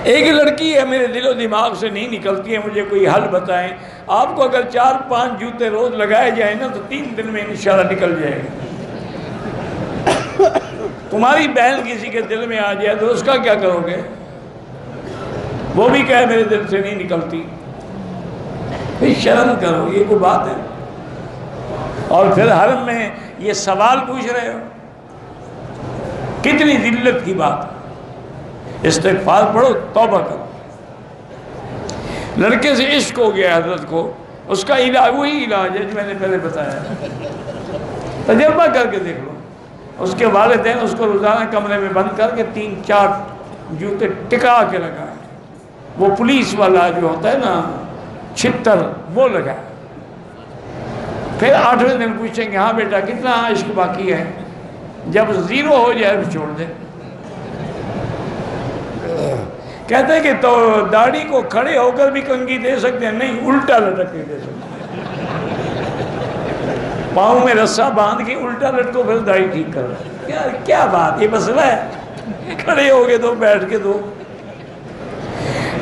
ایک لڑکی ہے میرے دل و دماغ سے نہیں نکلتی ہے، مجھے کوئی حل بتائیں۔ آپ کو اگر 4-5 جوتے روز لگائے جائیں نا تو 3 دن میں انشاءاللہ نکل جائے گا۔ تمہاری بہن کسی کے دل میں آ جائے تو اس کا کیا کرو گے؟ وہ بھی کہے میرے دل سے نہیں نکلتی۔ پھر شرم کرو، یہ کوئی بات ہے؟ اور پھر حرم میں یہ سوال پوچھ رہے ہو، کتنی ذلت کی بات ہے۔ استغفار پڑھو، توبہ کرو۔ لڑکے سے عشق ہو گیا حضرت کو، اس کا علاج وہی علاج ہے جو میں نے پہلے بتایا، تجربہ کر کے دیکھ لو۔ اس کے والدین اس کو روزانہ کمرے میں بند کر کے 3-4 جوتے ٹکا کے لگائے، وہ پولیس والا جو ہوتا ہے نا چھتر، وہ لگائے۔ پھر 8ویں دن پوچھیں گے ہاں بیٹا کتنا عشق باقی ہے؟ جب 0 ہو جائے تو چھوڑ دے۔ کہتے ہیں کہ تو داڑھی کو کھڑے ہو کر بھی کنگھی دے سکتے ہیں؟ نہیں، الٹا لٹک کے دے سکتے ہیں، پاؤں میں رسا باندھ کے الٹا لٹکو، پھر داڑھی ٹھیک کر رہا ہے۔ کیا بات، یہ مسئلہ ہے؟ کھڑے ہو کے دو، بیٹھ کے دو۔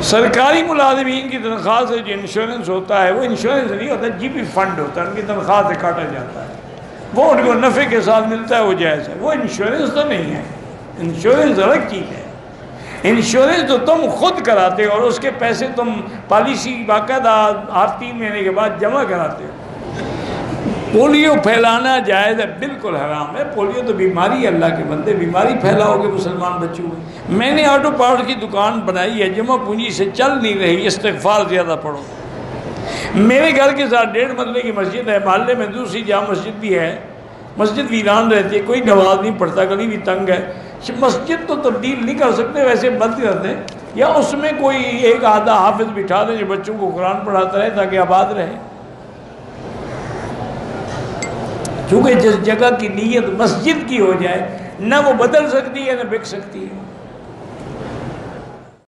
سرکاری ملازمین کی تنخواہ سے جو انشورنس ہوتا ہے وہ انشورنس نہیں ہوتا، جی پی فنڈ ہوتا ہے، ان کی تنخواہ سے کاٹا جاتا ہے، وہ ان کو نفع کے ساتھ ملتا ہے، وہ جائز ہے۔ وہ انشورنس تو نہیں ہے، انشورنس الگ چیز ہے۔ انشورنس تو تم خود کراتے ہو اور اس کے پیسے تم پالیسی باقاعدہ ہر 3 مہینے کے بعد جمع کراتے ہو۔ پولیو پھیلانا جائز ہے؟ بالکل حرام ہے۔ پولیو تو بیماری ہے، اللہ کے بندے، بیماری پھیلاؤ گے مسلمان بچوں میں۔ میں نے آٹو پارٹ کی دکان بنائی ہے، جمع پونجی سے چل نہیں رہی، استغفار زیادہ پڑھو۔ میرے گھر کے ساتھ 1.5 مرلے کی مسجد ہے، محلے میں دوسری جامع مسجد بھی ہے، مسجد ویران رہتی ہے، کوئی نماز نہیں پڑھتا، گلی بھی تنگ ہے۔ مسجد تو تبدیل نہیں کر سکتے، ویسے بند کر دیں، یا اس میں کوئی ایک آدھا حافظ بٹھا دیں جو بچوں کو قرآن پڑھاتا رہے تاکہ آباد رہے۔ چونکہ جس جگہ کی نیت مسجد کی ہو جائے، نہ وہ بدل سکتی ہے نہ بک سکتی ہے۔